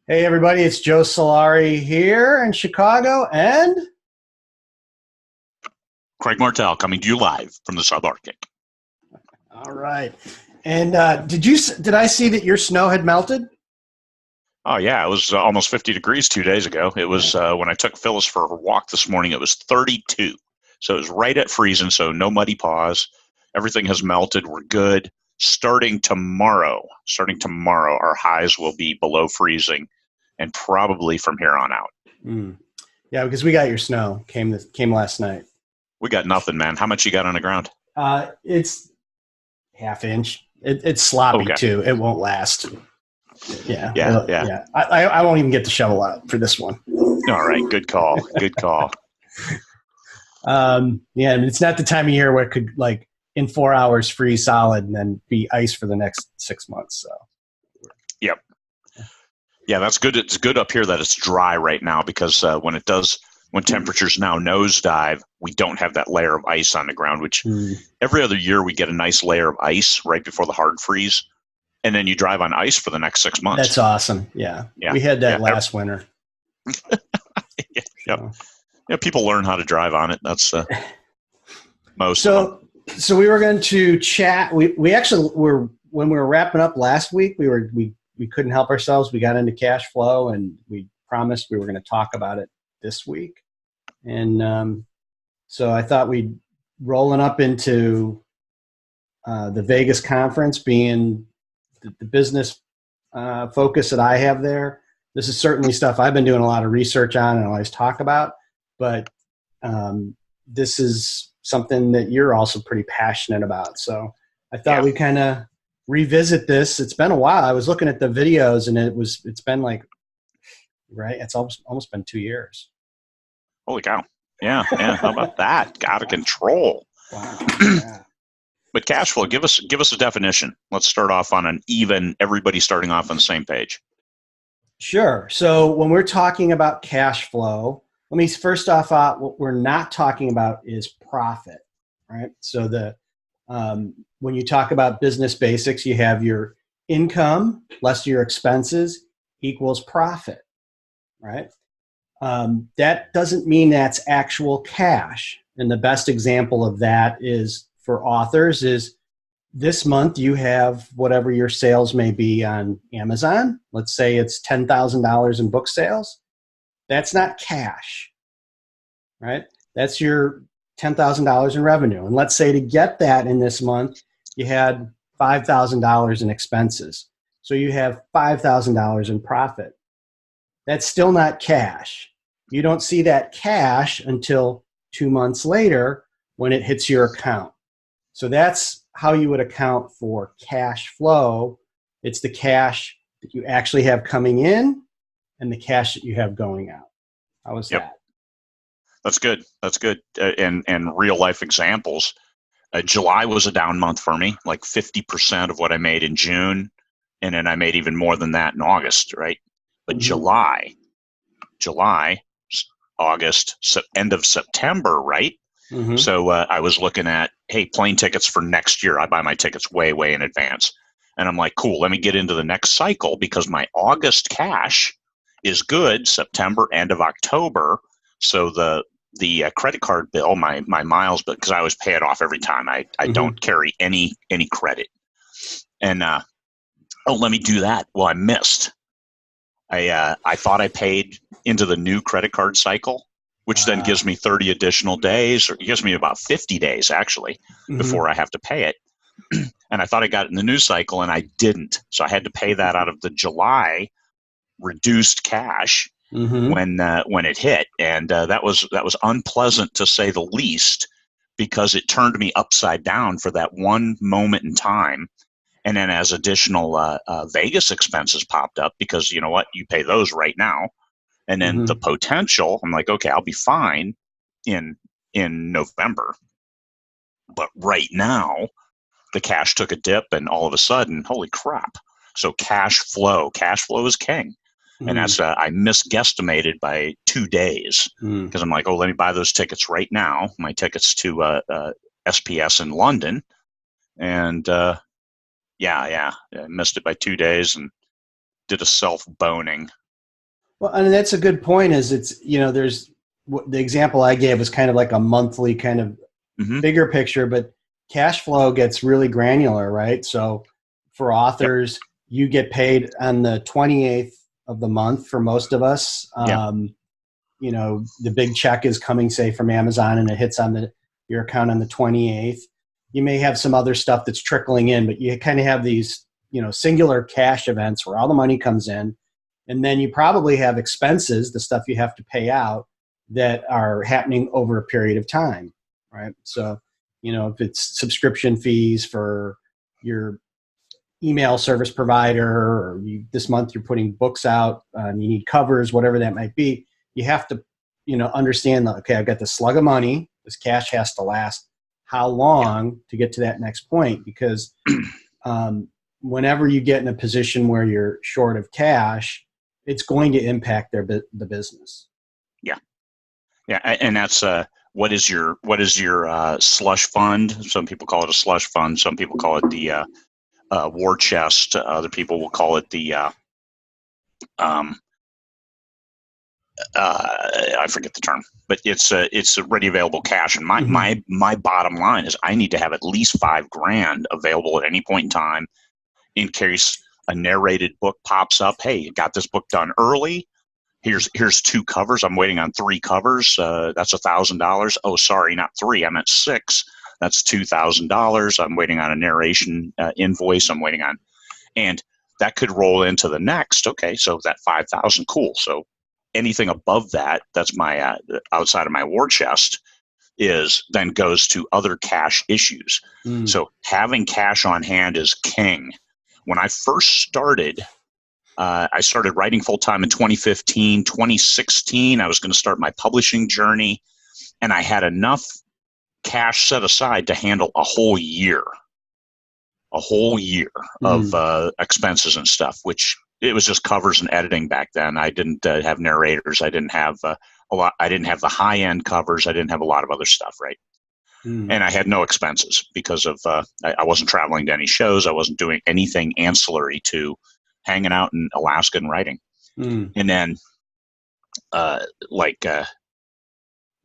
Hey everybody, it's Joe Solari here in Chicago, and Craig Martell coming to you live from the Sub Arctic. all right. And did I see that your snow had melted? Oh yeah, it was almost 50 degrees 2 days ago. It was when I took Phyllis for her walk this morning. It was 32, so it was right at freezing. So no muddy paws. Everything has melted. We're good. Starting tomorrow, our highs will be below freezing, and probably from here on out. Mm. Yeah, because we got your snow came last night. We got nothing, man. How much you got on the ground? It's half inch. It's sloppy Okay. too. It won't last. Yeah, Yeah. yeah. I won't even get to shovel out for this one. All right. Good call. Good call. Yeah, and it's not the time of year where it could like in 4 hours freeze solid and then be ice for the next 6 months. So. Yep. Yeah, that's good. It's good up here that it's dry right now because when temperatures now nosedive, we don't have that layer of ice on the ground, which Mm. every other year we get a nice layer of ice right before the hard freeze. And then you drive on ice for the next 6 months. That's awesome. Yeah. Yeah. We had that Yeah. last winter. Yeah. Yep. So, Yeah. People learn how to drive on it. That's most of them. so we were going to chat. We actually were, when we were wrapping up last week, we couldn't help ourselves. We got into cash flow and we promised we were going to talk about it this week. And so I thought we'd rolling up into the Vegas conference being the business focus that I have there. This is certainly stuff I've been doing a lot of research on and always talk about, but this is something that you're also pretty passionate about. So I thought Yeah. we kind of revisit this. It's been a while. I was looking at the videos and it's been like, right. It's almost been 2 years. Holy cow. Yeah. Yeah. How about that? Out of control. Wow. Yeah. But cash flow, give us a definition. Let's start off on an even, everybody starting off on the same page. Sure. So when we're talking about cash flow, let me first off out what we're not talking about is profit, right? So when you talk about business basics, you have your income less your expenses equals profit, right? That doesn't mean that's actual cash. And the best example of that is for authors is this month you have whatever your sales may be on Amazon. Let's say it's $10,000 in book sales. That's not cash, right? That's your $10,000 in revenue. And let's say to get that in this month, you had $5,000 in expenses. So you have $5,000 in profit. That's still not cash. You don't see that cash until 2 months later when it hits your account. So that's how you would account for cash flow. It's the cash that you actually have coming in and the cash that you have going out. How was that? That's good. That's good. And real life examples. July was a down month for me, like 50% of what I made in June. And then I made even more than that in August, right? But July, August, end of September, right? Mm-hmm. So I was looking at, hey, plane tickets for next year. I buy my tickets way, way in advance. And I'm like, cool, let me get into the next cycle because my August cash is good, September, end of October. So the credit card bill, my miles, but because I always pay it off every time. I don't carry any credit. And let me do that. Well, I missed. I thought I paid into the new credit card cycle, which then gives me 30 additional days, or it gives me about 50 days actually before I have to pay it. And I thought I got it in the new cycle, and I didn't. So I had to pay that out of the July reduced cash when it hit, and that was unpleasant to say the least, because it turned me upside down for that one moment in time. And then as additional Vegas expenses popped up, because you know what, you pay those right now, and then the potential, I'm like, okay, I'll be fine in November, but right now the cash took a dip, and all of a sudden, holy crap! So cash flow is king. And that's I misguesstimated by 2 days because I'm like, oh, let me buy those tickets right now. My tickets to SPS in London, and I missed it by 2 days and did a self boning Well, and that's a good point. Is it's there's the example I gave was kind of like a monthly kind of Mm-hmm. bigger picture, but cash flow gets really granular, right? So for Yep. authors, you get paid on the 28th of the month for most of us. Yep. The big check is coming, say, from Amazon, and it hits on your account on the 28th. You may have some other stuff that's trickling in, but you kind of have these, singular cash events where all the money comes in. And then you probably have expenses, the stuff you have to pay out, that are happening over a period of time, right? So, if it's subscription fees for your email service provider, or this month you're putting books out, you need covers, whatever that might be, you have to, understand that, okay, I've got this slug of money, this cash has to last how long to get to that next point? Because whenever you get in a position where you're short of cash, it's going to impact the business. Yeah. Yeah. And that's, what is your slush fund? Some people call it a slush fund. Some people call it the war chest. Other people will call it the I forget the term, but it's a ready available cash. And my bottom line is I need to have at least $5,000 available at any point in time in case a narrated book pops up. Hey, you got this book done early. Here's 2 covers. I'm waiting on 3 covers. That's $1,000. Oh, sorry, not 3. I meant 6. That's $2,000. I'm waiting on a narration invoice. I'm waiting on, and that could roll into the next. Okay, so that 5,000, cool. So anything above that, that's my outside of my war chest, is then goes to other cash issues. So having cash on hand is king. When I first started, I started writing full-time in 2015. 2016, I was going to start my publishing journey, and I had enough cash set aside to handle a whole year of expenses and stuff, which it was just covers and editing back then. I didn't have narrators. I didn't have a lot. I didn't have the high-end covers. I didn't have a lot of other stuff, right? And I had no expenses because of I wasn't traveling to any shows. I wasn't doing anything ancillary to hanging out in Alaska and writing. And then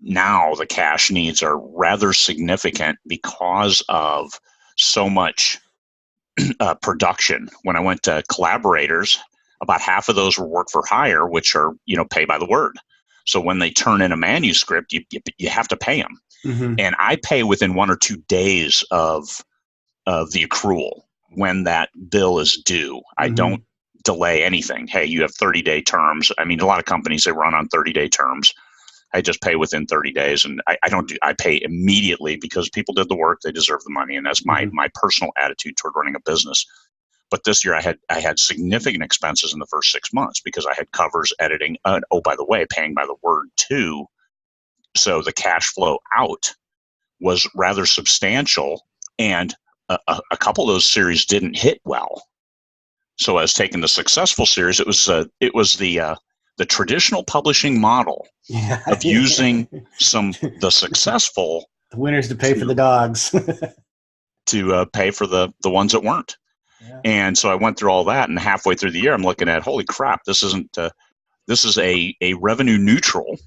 now the cash needs are rather significant because of so much production. When I went to collaborators, about half of those were work for hire, which are, pay by the word. So when they turn in a manuscript, you have to pay them. And I pay within 1 or 2 days of the accrual when that bill is due. I don't delay anything. Hey, you have 30-day terms. I mean, a lot of companies, they run on 30-day terms. I just pay within 30 days, and I pay immediately because people did the work. They deserve the money, and that's my personal attitude toward running a business. But this year I had significant expenses in the first 6 months because I had covers, editing. Oh, by the way, paying by the word too. So the cash flow out was rather substantial, and a couple of those series didn't hit well. So I was taking the successful series. It was the traditional publishing model of using the successful the winners to pay for the dogs to pay for the ones that weren't. Yeah. And so I went through all that, and halfway through the year, I'm looking at, holy crap, this is a revenue neutral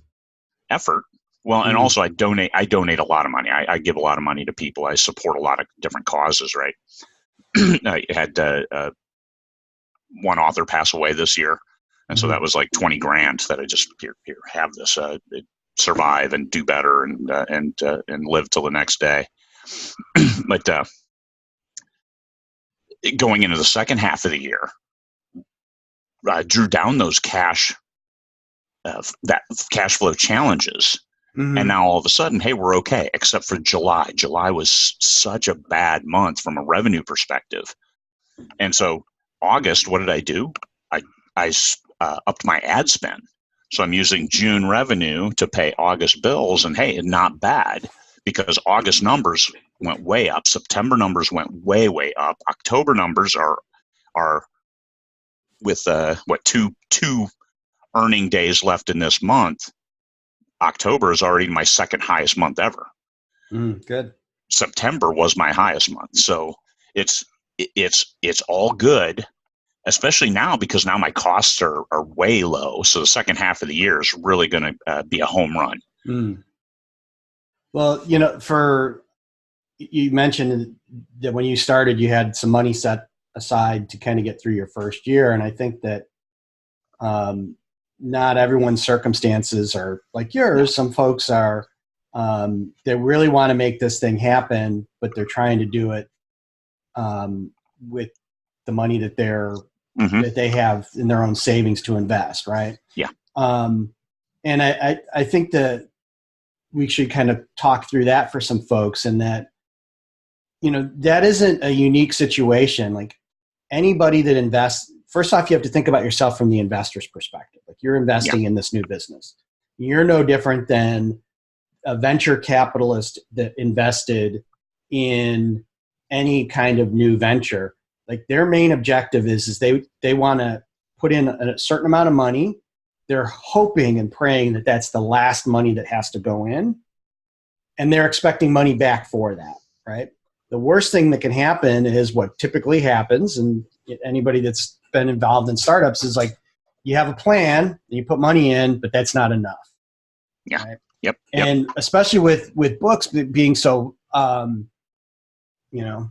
effort. Well, and also I donate a lot of money. I give a lot of money to people. I support a lot of different causes, right? I had one author pass away this year. And so that was like $20,000 that I just here have this, survive and do better and live till the next day. But going into the second half of the year, I drew down those cash flow challenges. And now all of a sudden, hey, we're okay, except for July. July was such a bad month from a revenue perspective. And so August, what did I do? I upped my ad spend. So I'm using June revenue to pay August bills, and hey, not bad, because August numbers went way up. September numbers went way, way up. October numbers are with two earning days left in this month. October is already my second highest month ever. Good. September was my highest month. So it's all good. especially now because now my costs are way low. So the second half of the year is really going to be a home run. Mm. Well, you mentioned that when you started, you had some money set aside to kind of get through your first year. And I think that not everyone's circumstances are like yours. Yeah. Some folks are, they really want to make this thing happen, but they're trying to do it with the money that that they have in their own savings to invest. Right. Yeah. And I think that we should kind of talk through that for some folks, and that, that isn't a unique situation. Like anybody that invests, first off, you have to think about yourself from the investor's perspective. Like you're investing in this new business. You're no different than a venture capitalist that invested in any kind of new venture. Like their main objective is they want to put in a certain amount of money. They're hoping and praying that that's the last money that has to go in, and they're expecting money back for that, right? The worst thing that can happen is what typically happens, and anybody that's been involved in startups is like, you have a plan and you put money in, but that's not enough. Yeah. Right? Yep. And especially with books being so, I don't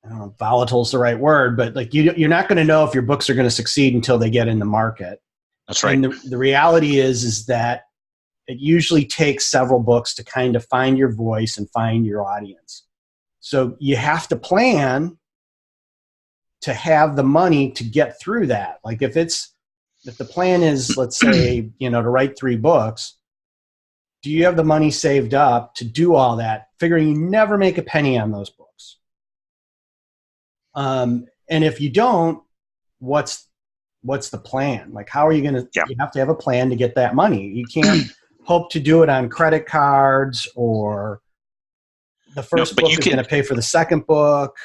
know, volatile is the right word, but like you're not going to know if your books are going to succeed until they get in the market. That's right. And the reality is that it usually takes several books to kind of find your voice and find your audience. So you have to plan to have the money to get through that. Like if the plan is, let's say, to write 3 books, do you have the money saved up to do all that, figuring you never make a penny on those books? And if you don't, what's the plan? Like, how are you going to, you have to have a plan to get that money. You can't hope to do it on credit cards, or the first book is going to pay for the second book.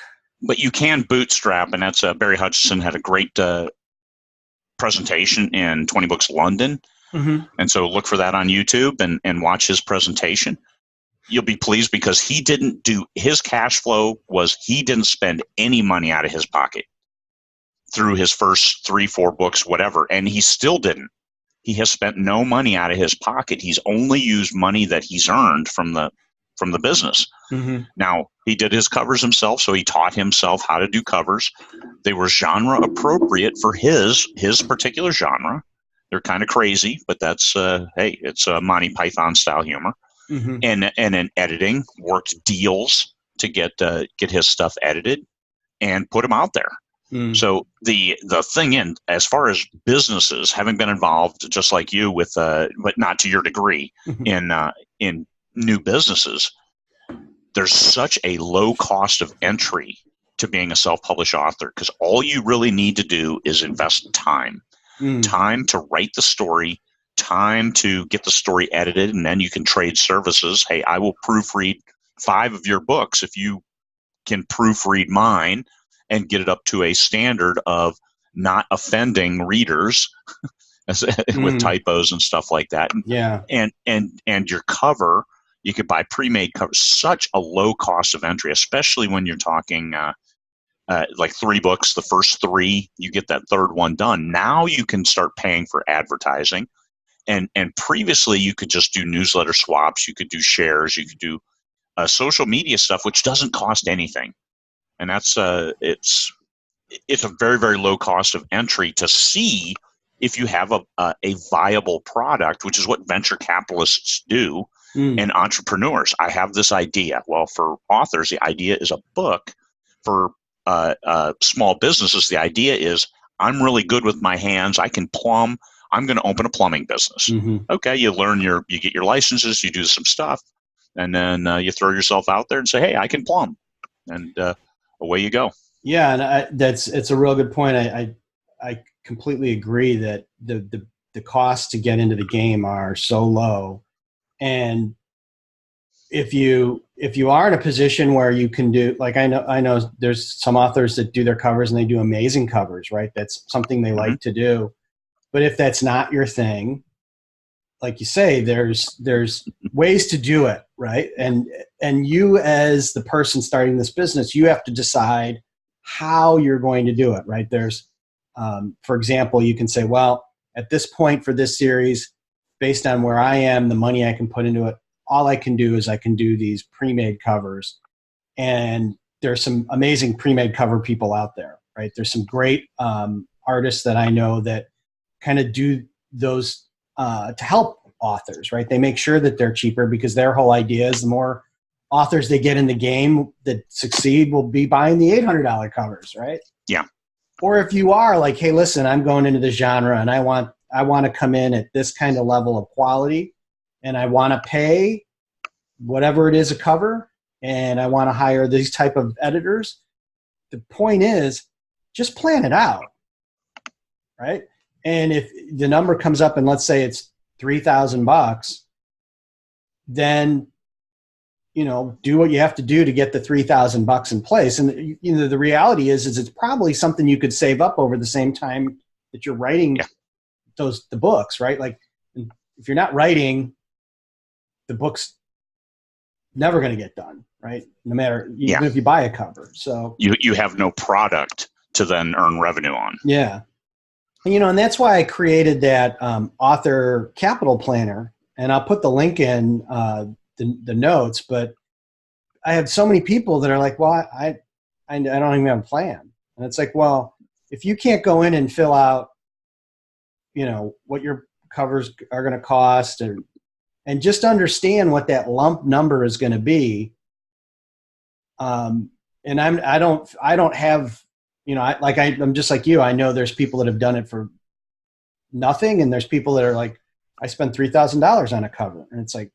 But you can bootstrap, and that's Barry Hutchinson had a great presentation in 20 Books London. Mm-hmm. And so look for that on YouTube and watch his presentation. You'll be pleased because his cash flow was he didn't spend any money out of his pocket through his first 3-4 books, whatever. And he still didn't. He has spent no money out of his pocket. He's only used money that he's earned from the business. Mm-hmm. Now, he did his covers himself, so he taught himself how to do covers. They were genre appropriate for his particular genre. They're kind of crazy, but that's, it's Monty Python style humor. Mm-hmm. And in editing, worked deals to get his stuff edited and put them out there. Mm. So the thing as far as businesses, having been involved just like you with, but not to your degree, mm-hmm. in new businesses, there's such a low cost of entry to being a self-published author, because all you really need to do is invest time. Time to write the story, time to get the story edited, and then you can trade services. Hey, I will proofread 5 of your books if you can proofread mine and get it up to a standard of not offending readers with typos and stuff like that. Yeah. And your cover, you could buy pre-made covers. Such a low cost of entry, especially when you're talking like 3 books, the first 3, you get that third one done. Now you can start paying for advertising. And previously you could just do newsletter swaps. You could do shares. You could do social media stuff, which doesn't cost anything. And that's it's a very, very low cost of entry to see if you have a viable product, which is what venture capitalists do and entrepreneurs. I have this idea. Well, for authors, the idea is a book. For small businesses, the idea is I'm really good with my hands. I can plumb. I'm going to open a plumbing business. Mm-hmm. Okay, you get your licenses, you do some stuff, and then you throw yourself out there and say, hey, I can plumb. And away you go. Yeah, and it's a real good point. I completely agree that the costs to get into the game are so low, and if you are in a position where you can do, like I know there's some authors that do their covers and they do amazing covers, right? That's something they like to do. But if that's not your thing, like you say, there's ways to do it, right? And you, as the person starting this business, you have to decide how you're going to do it, right? There's For example, you can say, well, at this point for this series, based on where I am, the money I can put into it, all I can do is I can do these pre-made covers. And there's some amazing pre-made cover people out there, right? There's some great artists that I know that kind of do those to help authors, right? They make sure that they're cheaper because their whole idea is the more authors they get in the game that succeed will be buying the $800 covers, right? Yeah. Or if you are like, hey, listen, I'm going into the genre and I want to come in at this kind of level of quality and I want to pay whatever it is a cover and I want to hire these type of editors. The point is just plan it out, right? And if the number comes up and let's say it's $3,000, then, do what you have to do to get the $3,000 in place. And, the reality is it's probably something you could save up over the same time that you're writing the books, right? Like if you're not writing, the book's never going to get done, right? No matter, even if you buy a cover. So you have no product to then earn revenue on. Yeah. And that's why I created that author capital planner, and I'll put the link in the notes. But I have so many people that are like, "Well, I don't even have a plan," and it's like, well, if you can't go in and fill out, what your covers are going to cost, and just understand what that lump number is going to be. And I don't have. I'm just like you. I know there's people that have done it for nothing, and there's people that are like, I spent $3,000 on a cover, and it's like,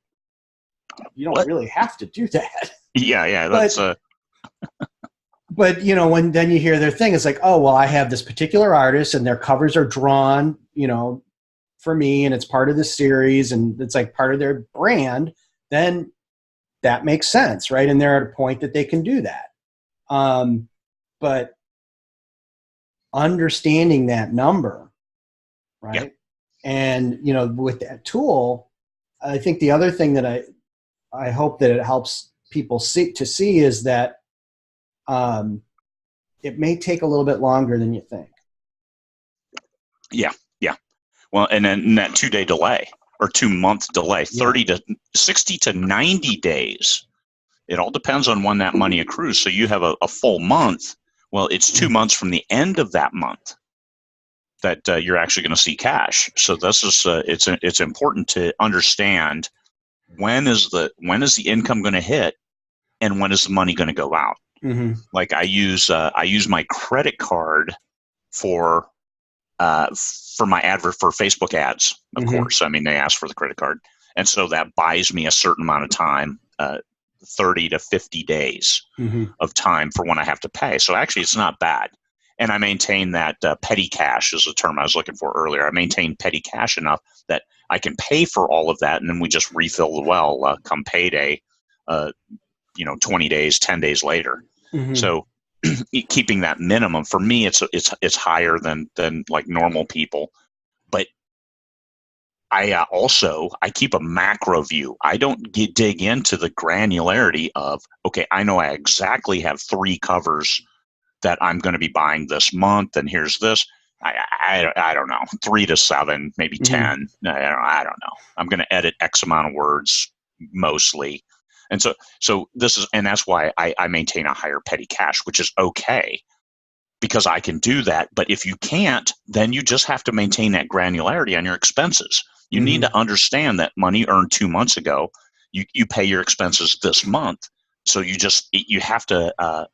you don't really have to do that. Yeah, that's But when then you hear their thing, it's like, oh well, I have this particular artist, and their covers are drawn, for me, and it's part of the series, and it's like part of their brand. Then that makes sense, right? And they're at a point that they can do that. But understanding that number, right? And with that tool, I think the other thing that I hope that it helps people see is that it may take a little bit longer than you think. Yeah. Well, and then that 2-day delay or 2-month delay, 30 to 60 to 90 days. It all depends on when that money accrues. So you have a full month. Well, it's 2 months from the end of that month that you're actually going to see cash. So this is it's important to understand when is the income going to hit and when is the money going to go out. Mm-hmm. Like I use my credit card for my advert for Facebook ads, of course. I mean, they ask for the credit card, and so that buys me a certain amount of time. 30 to 50 days of time for when I have to pay. So actually it's not bad. And I maintain that petty cash is the term I was looking for earlier. I maintain petty cash enough that I can pay for all of that. And then we just refill the well come payday, 20 days, 10 days later. So keeping that minimum for me, it's higher than like normal people. But I keep a macro view. I don't dig into the granularity of, okay, I know I exactly have 3 covers that I'm going to be buying this month, and here's this. I don't know, 3 to 7, maybe 10. I don't know. I'm going to edit X amount of words mostly. And so this is, and that's why I maintain a higher petty cash, which is okay, because I can do that. But if you can't, then you just have to maintain that granularity on your expenses. You need to understand that money earned 2 months ago, you pay your expenses this month. So you have to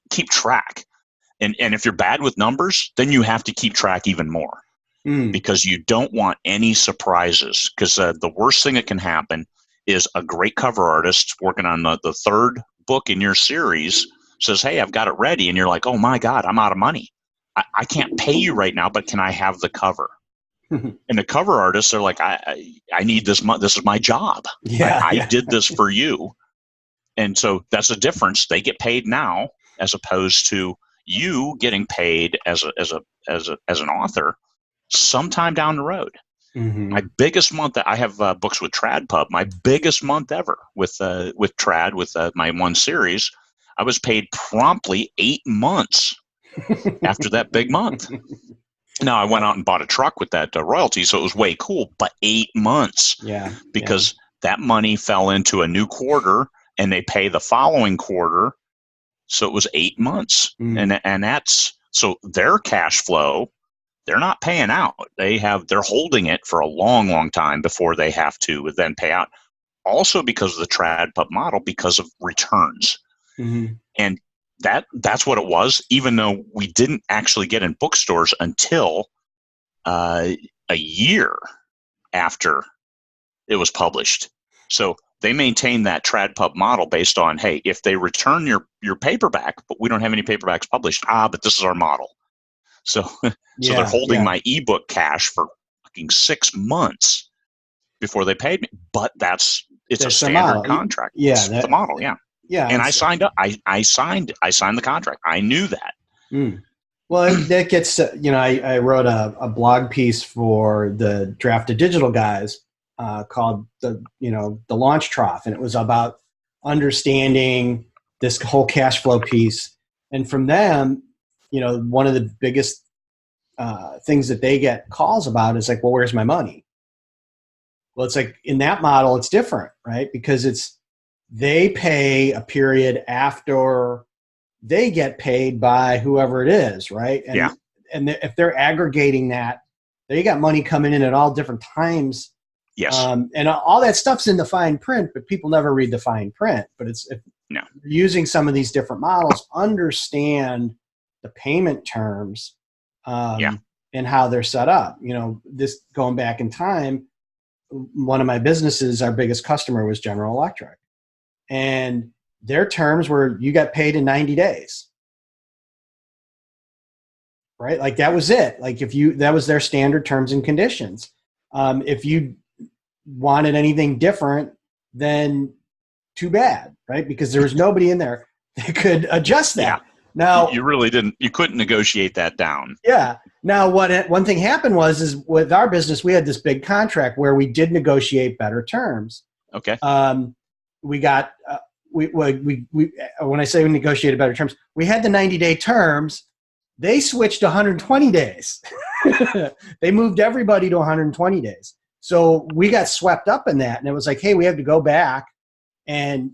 keep track. And if you're bad with numbers, then you have to keep track even more because you don't want any surprises. Because the worst thing that can happen is a great cover artist working on the 3rd book in your series says, hey, I've got it ready. And you're like, oh my God, I'm out of money. I can't pay you right now, but can I have the cover? And the cover artists are like, I need this. This is my job. I did this for you. And so that's the difference. They get paid now as opposed to you getting paid as an author sometime down the road. My biggest month that I have books with Trad Pub, my biggest month ever with Trad, with my one series, I was paid promptly 8 months after that big month. Now, I went out and bought a truck with that royalty, so it was way cool, but 8 months. Yeah. Because that money fell into a new quarter and they pay the following quarter. So it was 8 months. And that's, so their cash flow, they're not paying out. They're holding it for a long, long time before they have to then pay out. Also because of the trad pup model, because of returns. And that's what it was, even though we didn't actually get in bookstores until a year after it was published. So they maintain that trad pup model based on, hey, if they return your paperback, but we don't have any paperbacks published, but this is our model. So they're holding my ebook cash for fucking 6 months before they paid me. But it's a standard contract. Yeah, it's the model. Yeah. Yeah. And I signed up. I signed the contract. I knew that. Well, that gets, I wrote a blog piece for the Draft to Digital guys called the Launch Trough. And it was about understanding this whole cash flow piece. And from them, one of the biggest things that they get calls about is like, well, where's my money? Well, it's like in that model, it's different, right? Because they pay a period after they get paid by whoever it is, right? And if they're aggregating that, they got money coming in at all different times. Yes. And all that stuff's in the fine print, but people never read the fine print. But if you're using some of these different models, understand the payment terms and how they're set up. This going back in time, one of my businesses, our biggest customer was General Electric. And their terms were you got paid in 90 days. Right? Like that was it. Like that was their standard terms and conditions. If you wanted anything different, then too bad, right? Because there was nobody in there that could adjust that. Yeah. Now you really didn't. You couldn't negotiate that down. Yeah. Now one thing happened is with our business, we had this big contract where we did negotiate better terms. Okay. We got we when I say we negotiated better terms, we had the 90-day terms. They switched to 120 days. They moved everybody to 120 days. So we got swept up in that, and it was like, hey, we have to go back, and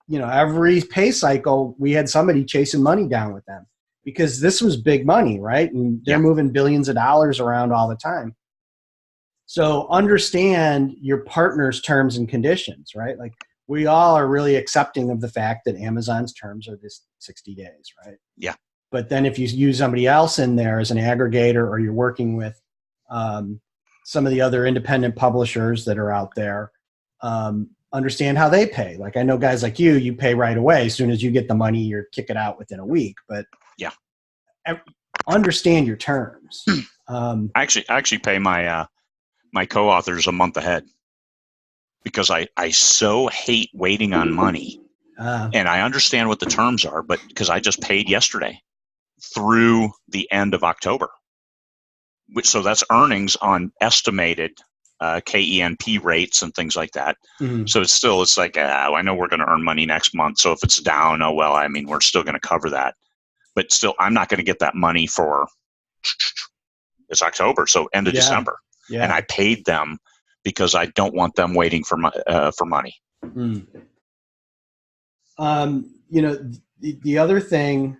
every pay cycle we had somebody chasing money down with them because this was big money, right? And they're moving billions of dollars around all the time. So understand your partner's terms and conditions, right? Like we all are really accepting of the fact that Amazon's terms are this 60 days, right? Yeah. But then if you use somebody else in there as an aggregator, or you're working with some of the other independent publishers that are out there, understand how they pay. Like I know guys like you pay right away. As soon as you get the money, you're kick it out within a week. But understand your terms. I actually pay my my co-authors a month ahead because I so hate waiting on money. And I understand what the terms are, but because I just paid yesterday through the end of October. So that's earnings on estimated C.r.e.a.m rates and things like that. So it's like, I know we're going to earn money next month. So if it's down, oh, well, I mean, we're still going to cover that. But still, I'm not going to get that money for, it's October, so end of December. Yeah. And I paid them because I don't want them waiting for money. The other thing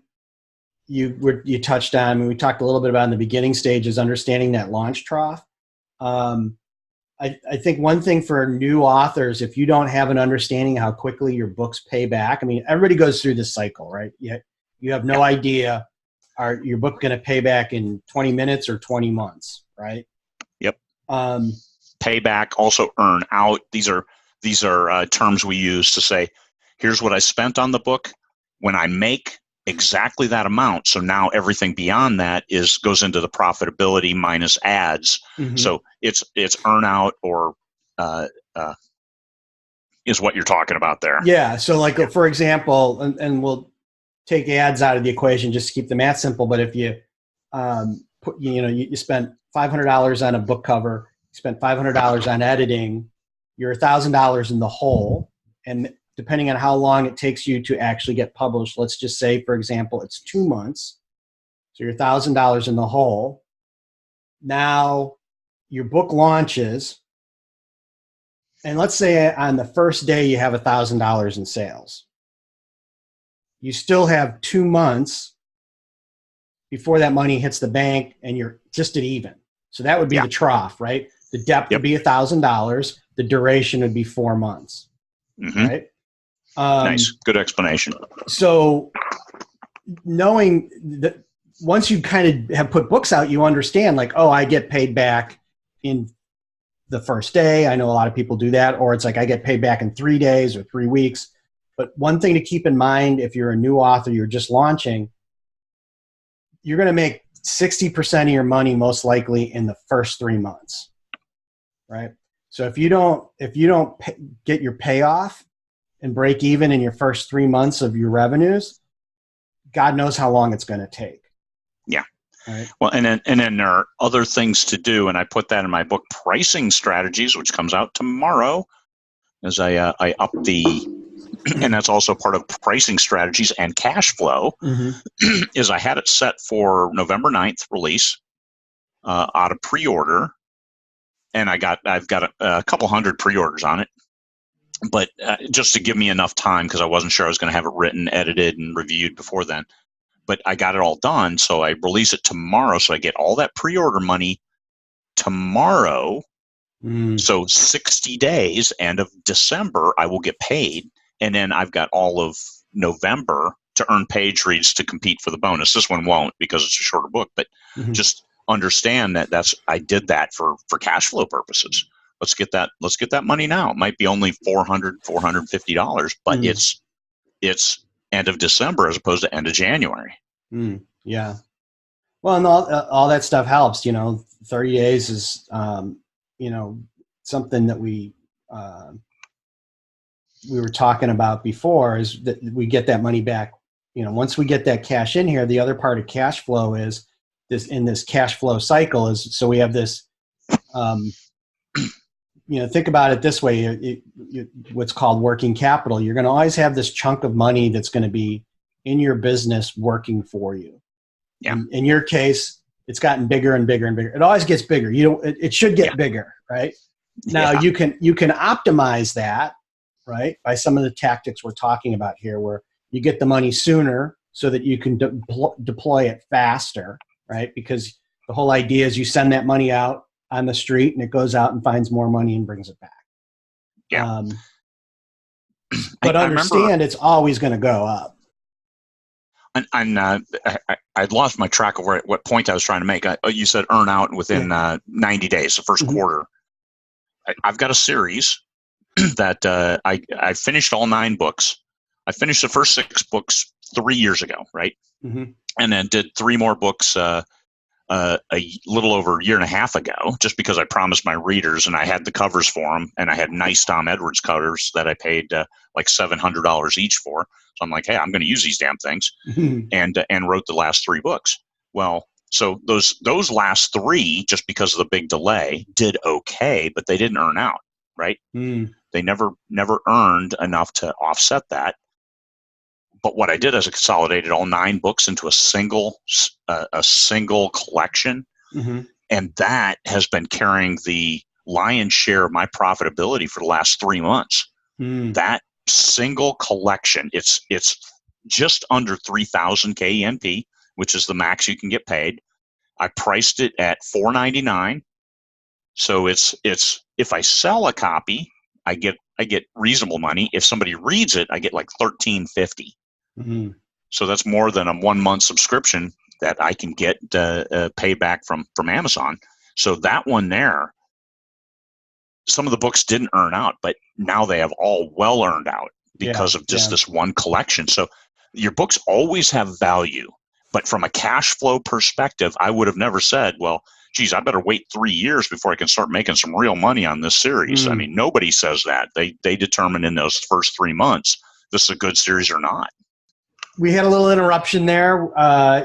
you touched on, and we talked a little bit about in the beginning stages, understanding that launch trough. I think one thing for new authors, if you don't have an understanding how quickly your books pay back, I mean, everybody goes through this cycle, right? You have no idea, are your book going to pay back in 20 minutes or 20 months, right? Yep. Payback, also earn out. These are terms we use to say, here's what I spent on the book. When I make exactly that amount, so now everything beyond that goes into the profitability minus ads. So it's earn out or is what you're talking about there. Yeah. So like for example, and we'll take ads out of the equation just to keep the math simple. But if you you spent $500 on a book cover, you spent $500 on editing, you're $1,000 in the hole. And depending on how long it takes you to actually get published, let's just say, for example, it's 2 months. So you're $1,000 in the hole. Now your book launches, and let's say on the first day you have $1,000 in sales. You still have 2 months before that money hits the bank, and you're just at even. So that would be the trough, right? The depth would be $1,000. The duration would be 4 months, right? Nice, good explanation. So knowing that once you kind of have put books out, you understand like, oh, I get paid back in the first day. I know a lot of people do that. Or it's like I get paid back in 3 days or 3 weeks. But one thing to keep in mind, if you're a new author, you're just launching, you're going to make 60% of your money most likely in the first 3 months, right? So if you don't get your payoff and break even in your first 3 months of your revenues, God knows how long it's going to take. Yeah. Right. Well, and then there are other things to do, and I put that in my book, Pricing Strategies, which comes out tomorrow, as I up the, and that's also part of Pricing Strategies and Cash Flow. Is I had it set for November 9th release out of pre-order, and I've got a couple hundred pre-orders on it. But just to give me enough time, because I wasn't sure I was going to have it written, edited, and reviewed before then. But I got it all done, so I release it tomorrow. So I get all that pre-order money tomorrow. So 60 days, end of December, I will get paid. And then I've got all of November to earn page reads to compete for the bonus. This one won't because it's a shorter book, but just understand that I did that for cash flow purposes. Let's get that money now. It might be only $450, but it's end of December as opposed to end of January. Yeah. Well, and all that stuff helps, 30 days is, something that we were talking about before, is that we get that money back. Once we get that cash in here, the other part of cash flow is this cash flow cycle is, so we have this, think about it this way, what's called working capital. You're going to always have this chunk of money that's going to be in your business working for you. Yeah. In your case, it's gotten bigger and bigger and bigger. It always gets bigger. It should get bigger, right? Now you can optimize that, right, by some of the tactics we're talking about here, where you get the money sooner so that you can deploy it faster, right? Because the whole idea is you send that money out on the street and it goes out and finds more money and brings it back. Yeah. But understand it's always going to go up. I lost my track of what point I was trying to make. You said earn out within 90 days, the first quarter. I've got a series that I finished all 9 books. I finished the first 6 books 3 years ago, right? And then did 3 more books a little over a year and a half ago, just because I promised my readers, and I had the covers for them, and I had nice Tom Edwards covers that I paid like $700 each for. So I'm like, hey, I'm going to use these damn things, and wrote the last 3 books. Well, so those last 3, just because of the big delay, did okay, but they didn't earn out, right? They never earned enough to offset that. But what I did is I consolidated all 9 books into a single collection, and that has been carrying the lion's share of my profitability for the last 3 months. That single collection, it's just under 3,000 KENP, which is the max you can get paid. I priced it at $4.99. So it's if I sell a copy, I get reasonable money. If somebody reads it, I get like $13.50. So that's more than a 1 month subscription that I can get payback from Amazon. So that one there, some of the books didn't earn out, but now they have all well earned out because of just this one collection. So your books always have value, but from a cash flow perspective, I would have never said, well, geez, I better wait 3 years before I can start making some real money on this series. I mean, nobody says that. They determine in those first 3 months, this is a good series or not. We had a little interruption there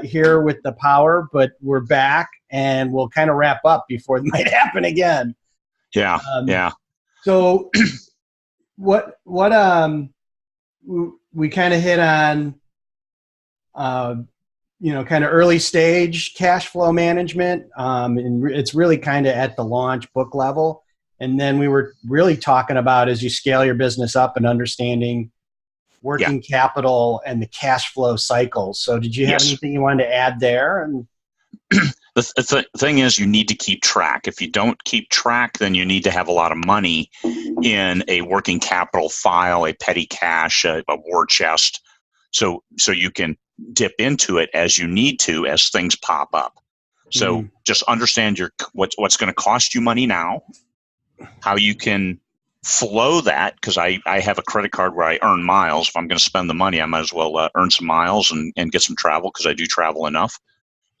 here with the power, but we're back, and we'll kind of wrap up before it might happen again. Yeah. So what we kind of hit on kind of early stage cash flow management. And it's really kind of at the launch book level. And then we were really talking about as you scale your business up and understanding working capital and the cash flow cycles. So did you have anything you wanted to add there? And the thing is, you need to keep track. If you don't keep track, then you need to have a lot of money in a working capital file, a petty cash, a war chest, so you can dip into it as you need to as things pop up. So just understand what's going to cost you money now, how you can flow that, because I have a credit card where I earn miles. If I'm going to spend the money, I might as well earn some miles and get some travel, because I do travel enough.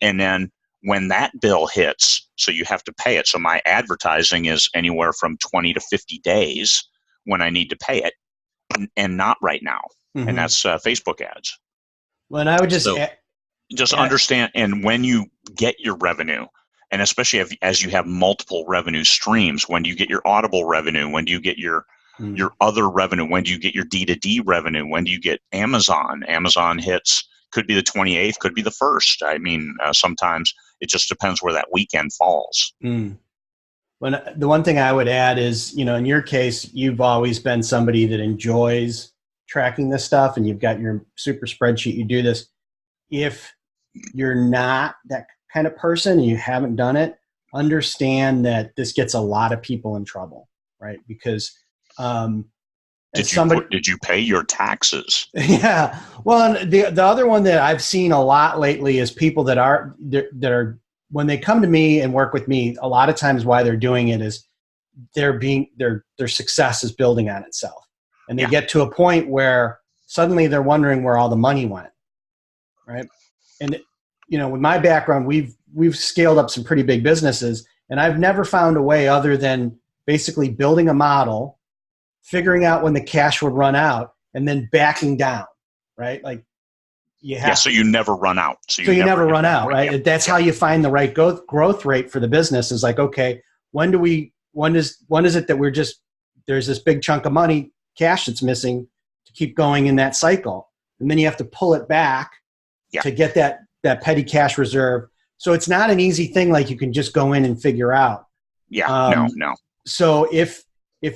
And then when that bill hits, so you have to pay it. So my advertising is anywhere from 20 to 50 days when I need to pay it, and not right now. And that's Facebook ads. Well, and I would just understand, and when you get your revenue, and especially as you have multiple revenue streams, when do you get your Audible revenue? When do you get your other revenue? When do you get your D2D revenue? When do you get Amazon? Amazon hits, could be the 28th, could be the 1st. I mean, sometimes it just depends where that weekend falls. Well, the one thing I would add is, in your case, you've always been somebody that enjoys tracking this stuff, and you've got your super spreadsheet. You do this. If you're not that kind of person and you haven't done it, understand that this gets a lot of people in trouble, right? Because did you pay your taxes? Yeah. Well, the other one that I've seen a lot lately is people that are when they come to me and work with me, a lot of times why they're doing it is their success is building on itself. And they get to a point where suddenly they're wondering where all the money went, right? And with my background, we've scaled up some pretty big businesses, and I've never found a way other than basically building a model, figuring out when the cash would run out, and then backing down, right? Like so you never run out. So you never run out, right? Yep. That's how you find the right growth rate for the business. Is like, okay, when is it that there's this big chunk of money, cash that's missing to keep going in that cycle, and then you have to pull it back to get that petty cash reserve. So it's not an easy thing like you can just go in and figure out. No. So if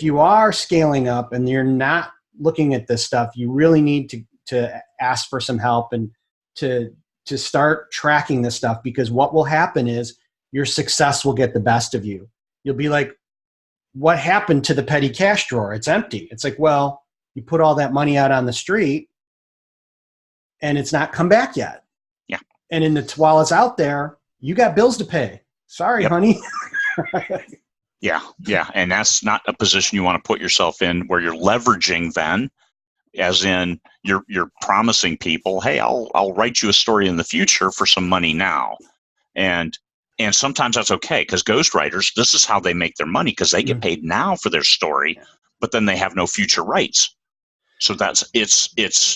you are scaling up and you're not looking at this stuff, you really need to ask for some help and to start tracking this stuff, because what will happen is your success will get the best of you. You'll be like, what happened to the petty cash drawer? It's empty. It's like, well, you put all that money out on the street and it's not come back yet. Yeah. And while it's out there, you got bills to pay. Sorry, honey. Yeah. And that's not a position you want to put yourself in, where you're leveraging then, as in you're promising people, hey, I'll write you a story in the future for some money now. And sometimes that's okay, because ghostwriters, this is how they make their money, because they get paid now for their story, but then they have no future rights. So it's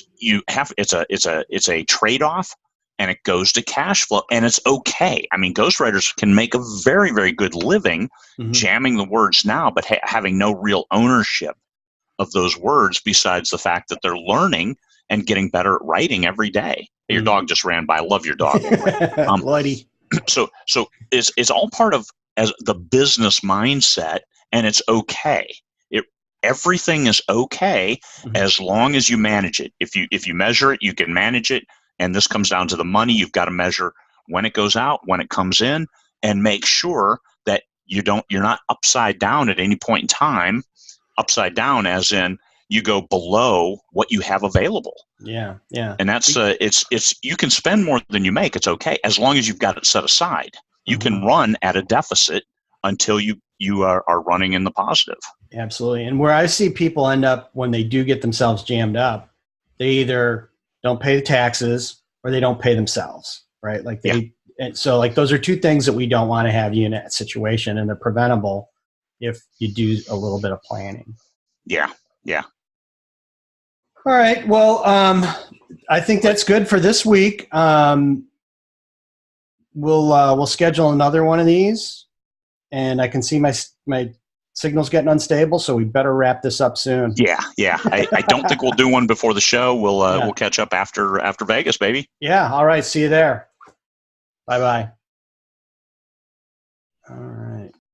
a trade-off, and it goes to cash flow, and it's okay. I mean, ghostwriters can make a very, very good living jamming the words now, but having no real ownership of those words, besides the fact that they're learning and getting better at writing every day. Your dog just ran by. I love your dog. Bloody. So it's all part of as the business mindset, and it's okay. Everything is okay as long as you manage it. If you measure it, you can manage it. And this comes down to the money. You've got to measure when it goes out, when it comes in, and make sure that you're not upside down at any point in time. Upside down as in you go below what you have available. Yeah. And that's it's you can spend more than you make. It's okay as long as you've got it set aside. You can run at a deficit until you are running in the positive. Absolutely. And where I see people end up when they do get themselves jammed up, they either don't pay the taxes or they don't pay themselves, right? Like and so like those are two things that we don't want to have you in that situation, and they're preventable if you do a little bit of planning. Yeah. All right. Well, I think that's good for this week. We'll schedule another one of these, and I can see my signal's getting unstable, so we better wrap this up soon. Yeah. I don't think we'll do one before the show. We'll Yeah. we'll catch up after Vegas, baby. Yeah. All right. See you there. Bye-bye. All right.